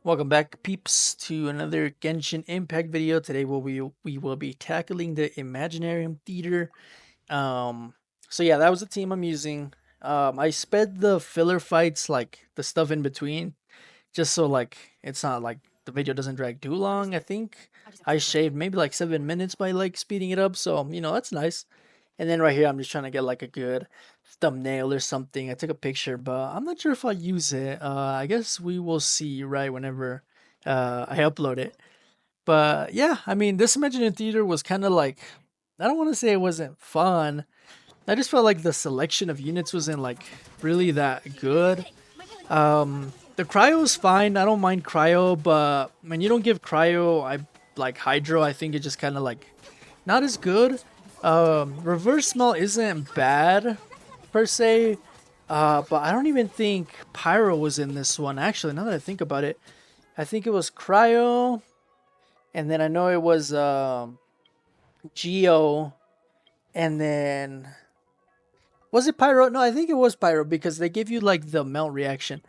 Welcome back, peeps, to another Genshin Impact video. Today, we will be tackling the Imaginarium Theater. Um, so yeah, that was the team I'm using. I sped the filler fights, like the stuff in between, just so like it's not like the video doesn't drag too long. I think I shaved maybe like 7 minutes by like speeding it up, so that's nice. And then right here, I'm just trying to get like a good thumbnail or something. I took a picture, but I'm not sure if I'll use it. I guess we will see right whenever I upload it. But yeah, I mean, this Imaginary Theater was kind of like, I don't want to say it wasn't fun. I just felt like the selection of units wasn't like really that good. The cryo is fine. I don't mind cryo, but when you don't give cryo, I like hydro. I think it just kind of like not as good. Reverse smell isn't bad per se, but I don't even think pyro was in this one. Actually, now that I think about it, I think it was cryo, and then I know it was geo, and then was it pyro? No, I think it was pyro because they give you like the melt reaction.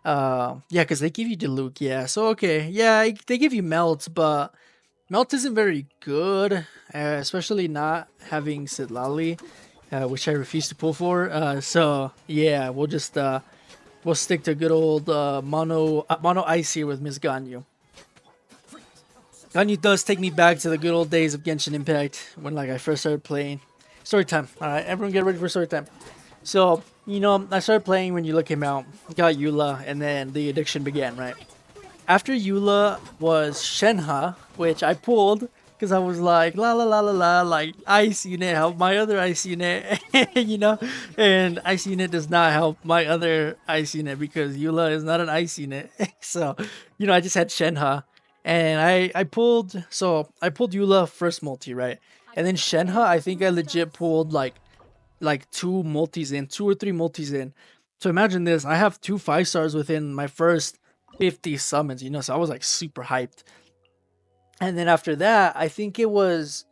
Yeah, because they give you Diluc. Yeah, so okay, yeah, they give you melt, but melt isn't very good, especially not having Sitlali, which I refuse to pull for. So yeah, we'll stick to good old mono ice here with Miss Ganyu. Ganyu does take me back to the good old days of Genshin Impact when like I first started playing. Story time. All right, everyone get ready for story time. So I started playing when Eula came out, got Eula, and then the addiction began. Right after Eula was Shenhe, which I pulled because I was like, la la la la la, like ice unit help my other ice unit, and ice unit does not help my other ice unit because Eula is not an ice unit. So, I just had Shenhe, and I pulled Eula first multi, right? And then Shenhe, I think I legit pulled like two or three multis in. So imagine this: I have two 5 stars within my first 50 summons, so I was like super hyped. And then after that, I think it was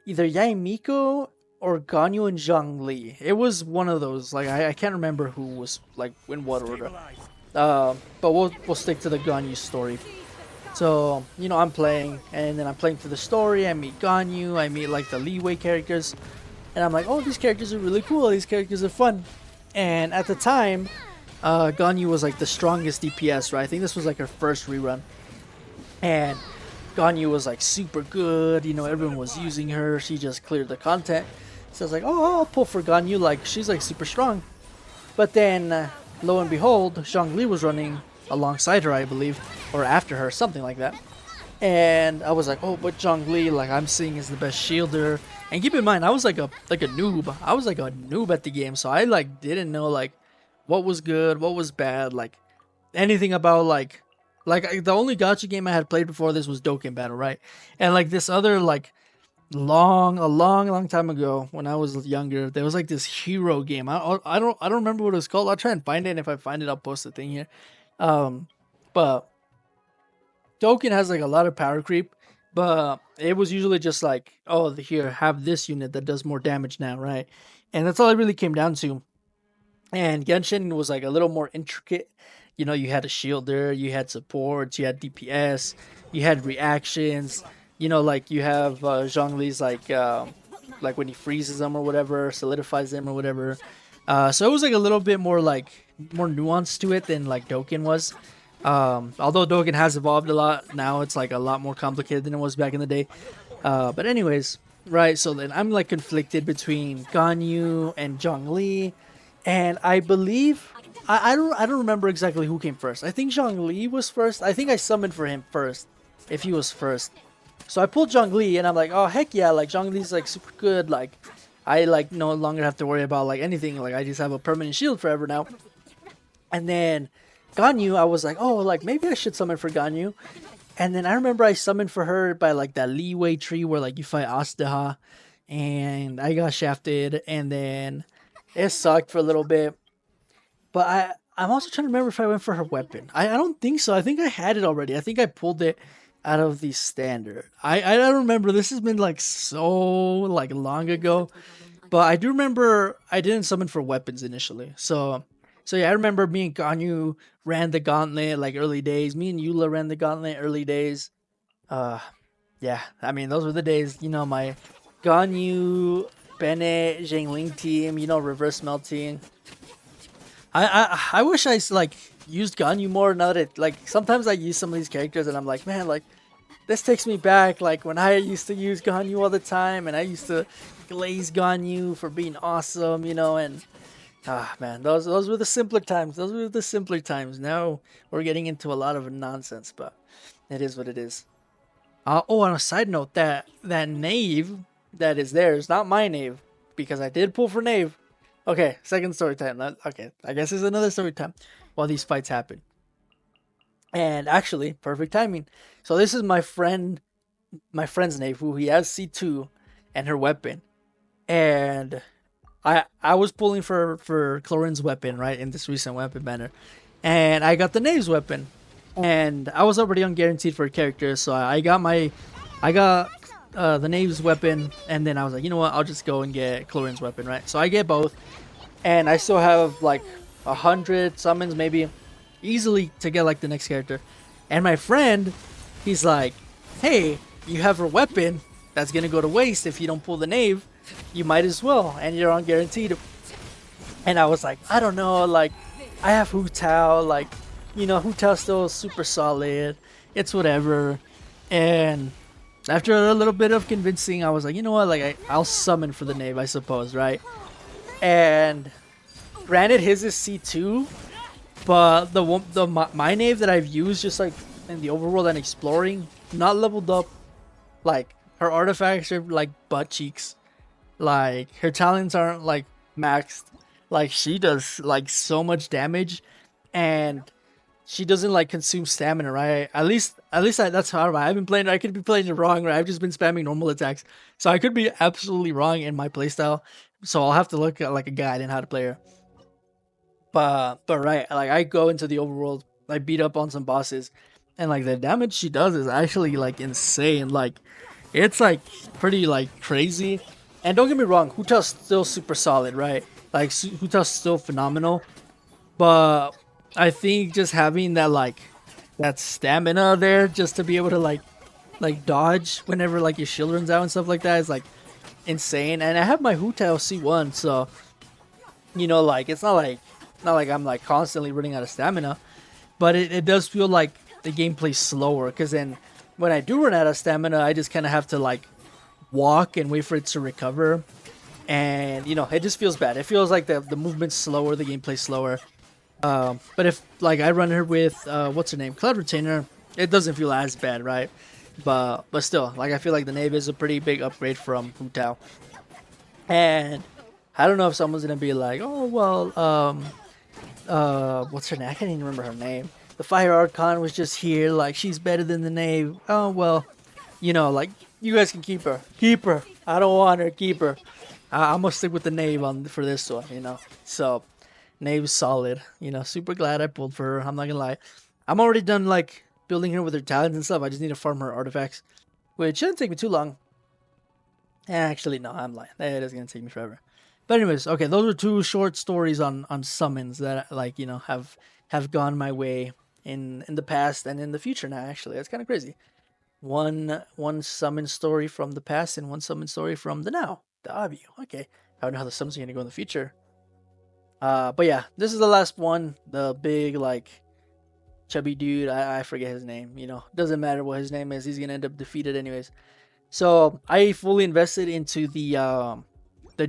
either Yaimiko or Ganyu and Zhongli. It was one of those. Like I can't remember who was like in what order. But we'll stick to the Ganyu story. So I'm playing, and then I'm playing through the story. I meet Ganyu. I meet like the leeway characters, and I'm like, oh, these characters are really cool. These characters are fun. And at the time, Ganyu was like the strongest DPS, right? I think this was like her first rerun, and Ganyu was like super good. Everyone was using her. She just cleared the content. So I was like, oh, I'll pull for Ganyu. Like she's like super strong. But then, lo and behold, Zhongli was running alongside her, I believe, or after her, something like that. And I was like, oh, but Zhongli, like I'm seeing is the best shielder. And keep in mind, I was like a noob. I was like a noob at the game, so I like didn't know like what was good, what was bad, like anything about the only gacha game I had played before this was Dokkan Battle, right? And like this other like long time ago when I was younger, there was like this hero game. I don't remember what it was called. I'll try and find it, and if I find it, I'll post the thing here. Um, but Dokkan has like a lot of power creep, but it was usually just like, oh, here, have this unit that does more damage now, right? And that's all it really came down to. And Genshin was like a little more intricate. You had a shielder, you had supports, you had DPS, you had reactions. Like you have Zhongli's like when he freezes them or whatever, solidifies them or whatever. So it was like a little bit more nuanced to it than like Dokkan was. Although Dokkan has evolved a lot now, it's like a lot more complicated than it was back in the day. But anyways, right? So then I'm like conflicted between Ganyu and Zhongli, and I believe I don't remember exactly who came first. I think Zhongli was first. I think I summoned for him first, if he was first. So I pulled Zhongli, and I'm like, oh heck yeah, like Zhongli's like super good. Like I like no longer have to worry about like anything. Like I just have a permanent shield forever now. And then Ganyu, I was like, oh, like maybe I should summon for Ganyu. And then I remember I summoned for her by like that leeway tree where like you fight Astaha, and I got shafted, and then it sucked for a little bit. But I'm also trying to remember if I went for her weapon. I don't think so. I think I had it already. I think I pulled it out of the standard. I don't remember. This has been like so like long ago. But I do remember I didn't summon for weapons initially. So So yeah, I remember me and Ganyu ran the gauntlet like early days. Me and Eula ran the gauntlet early days. Uh, yeah, I mean those were the days. You know, my Ganyu, Bennett, Zhengling team. You know, reverse melting. I wish like used Ganyu more. Now that like sometimes I use some of these characters and I'm like, man, like this takes me back like when I used to use Ganyu all the time and I used to glaze Ganyu for being awesome, you know, and man, those were the simpler times. Those were the simpler times. Now we're getting into a lot of nonsense, but it is what it is. Oh, on a side note, that knave that is there is not my knave because I did pull for knave. Okay, second story time. Okay, I guess it's another story time while these fights happen. And actually, perfect timing. So this is my friend's knave who he has C2 and her weapon. And I was pulling for Clorin's weapon, right, in this recent weapon banner. And I got the knave's weapon. And I was already unguaranteed for a character, so I got the knave's weapon, and then I was like, you know what, I'll just go and get Clorin's weapon, right? So I get both, and I still have like 100 summons maybe easily to get like the next character. And my friend, he's like, hey, you have her weapon that's gonna go to waste if you don't pull the knave. You might as well, and you're unguaranteed. And I was like, I don't know, like I have Hu Tao, like, you know, Hu Tao's still super solid. It's whatever. And after a little bit of convincing, I was like, you know what, like I'll summon for the knave, I suppose, right? And granted, his is C2, but my knave that I've used just like in the overworld and exploring, not leveled up. Like her artifacts are like butt cheeks. Like her talents aren't like maxed. Like she does like so much damage, and she doesn't like consume stamina, right? That's how I've been playing. I could be playing it wrong, right? I've just been spamming normal attacks, so I could be absolutely wrong in my playstyle. So I'll have to look at like a guide in how to play her. But right, like I go into the overworld, I beat up on some bosses, and like the damage she does is actually like insane. Like it's like pretty like crazy. And don't get me wrong, Huta's still super solid, right? Like Huta's still phenomenal. But I think just having that like that stamina there just to be able to like dodge whenever like your shield runs out and stuff like that is like insane. And I have my Hu Tao C1, so you know, like it's not like I'm like constantly running out of stamina, but it does feel like the gameplay's slower because then when I do run out of stamina, I just kind of have to like walk and wait for it to recover, and you know, it just feels bad. It feels like the movement's slower, the gameplay's slower. But if like I run her with what's her name, Cloud Retainer, it doesn't feel as bad, right? But still, like I feel like the Knave is a pretty big upgrade from Hu Tao. And I don't know if someone's gonna be like, oh well, what's her name? I can't even remember her name. The Fire Archon was just here, like she's better than the Knave. Oh well, you know, like you guys can keep her, keep her. I don't want her, keep her. I'm gonna stick with the Knave on for this one, you know. So Knave's solid, you know. Super glad I pulled for her. I'm not gonna lie. I'm already done like building her with her talents and stuff. I just need to farm her artifacts, which shouldn't take me too long. Actually, no, I'm lying. It is gonna take me forever. But anyways, okay, those are two short stories on summons that like, you know, have gone my way in the past and in the future now. Actually, that's kind of crazy. One summon story from the past and one summon story from the now. The Abu. Okay, I don't know how the summons are gonna go in the future. But yeah, this is the last one. The big like chubby dude. I forget his name. You know, doesn't matter what his name is. He's gonna end up defeated anyways. So I fully invested into the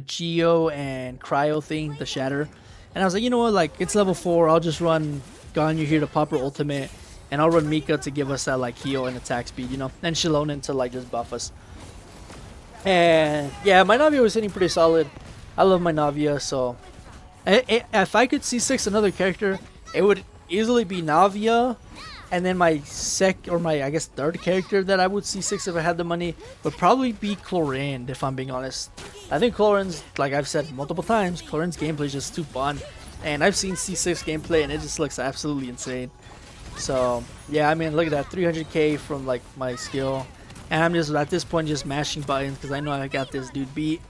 Geo and Cryo thing, the Shatter, and I was like, you know what, like it's level 4. I'll just run Ganyu here to pop her ultimate, and I'll run Mika to give us that like heal and attack speed, you know, and Shilonen to like just buff us. And yeah, my Navia was hitting pretty solid. I love my Navia, so if I could C6 another character, it would easily be Navia, and then my I guess third character that I would C6 if I had the money would probably be Chlorine, if I'm being honest. I think Chlorine's, like I've said multiple times, Chlorine's gameplay is just too fun, and I've seen C6 gameplay and it just looks absolutely insane. So yeah, I mean, look at that, 300k from like my skill, and I'm just at this point just mashing buttons because I know I got this dude beat.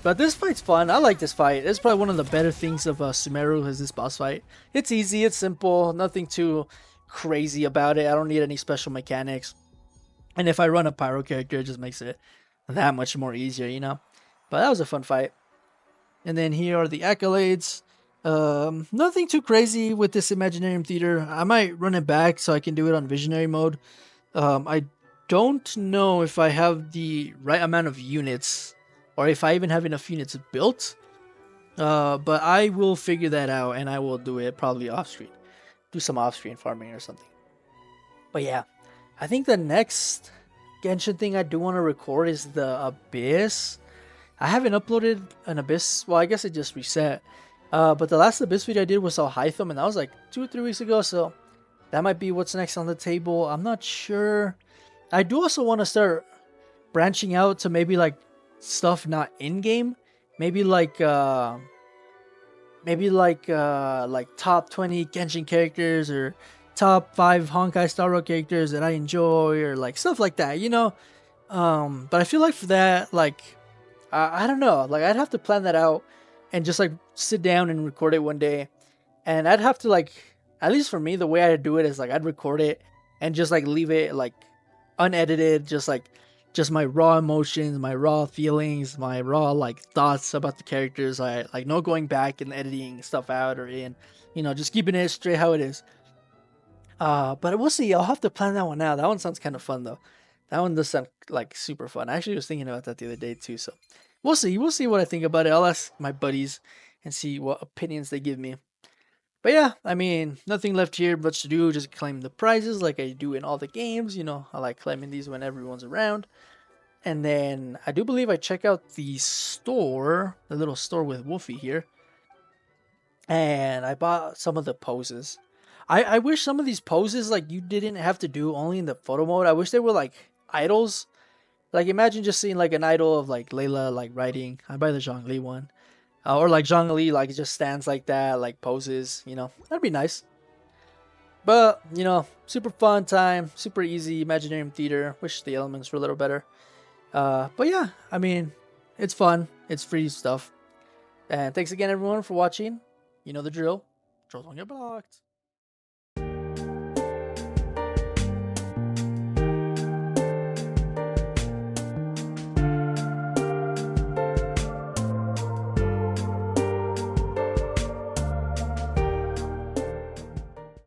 But this fight's fun. I like this fight. It's probably one of the better things of Sumeru is this boss fight. It's easy, it's simple, nothing too crazy about it. I don't need any special mechanics. And if I run a pyro character, it just makes it that much more easier, you know? But that was a fun fight. And then here are the accolades. Nothing too crazy with this Imaginarium Theater. I might run it back so I can do it on Visionary mode. I don't know if I have the right amount of units or if I even have enough units built. But I will figure that out and I will do it probably off screen. Do some off screen farming or something. But yeah, I think the next Genshin thing I do want to record is the Abyss. I haven't uploaded an Abyss. Well, I guess it just reset. But the last Abyss video I did was Alhaitham, and that was like 2 or 3 weeks ago. So that might be what's next on the table. I'm not sure. I do also want to start branching out to maybe like stuff not in game. Maybe like top 20 Genshin characters or top 5 Honkai Star Rail characters that I enjoy or like stuff like that, you know. But I feel like for that, like I don't know, like I'd have to plan that out and just like sit down and record it one day, and I'd have to like, at least for me, the way I do it is like I'd record it and just like leave it like unedited, just my raw emotions, my raw feelings, my raw like thoughts about the characters. I like no going back and editing stuff out or in, you know, just keeping it straight how it is. But we'll see. I'll have to plan that one out. That one sounds kind of fun though. That one does sound like super fun. I actually was thinking about that the other day too. So we'll see. We'll see what I think about it. I'll ask my buddies and see what opinions they give me. But yeah, I mean, nothing left here much to do. Just claim the prizes like I do in all the games. You know, I like claiming these when everyone's around. And then I do believe I check out the store, the little store with Wolfie here. And I bought some of the poses. I wish some of these poses like you didn't have to do only in the photo mode. I wish they were like idols. Like imagine just seeing like an idol of like Layla like riding. I buy the Zhongli one. Or like Zhongli like just stands like that, like poses, you know. That'd be nice. But, you know, super fun time, super easy Imaginarium Theater. Wish the elements were a little better. But yeah, I mean, it's fun. It's free stuff. And thanks again, everyone, for watching. You know the drill. Trolls don't get blocked.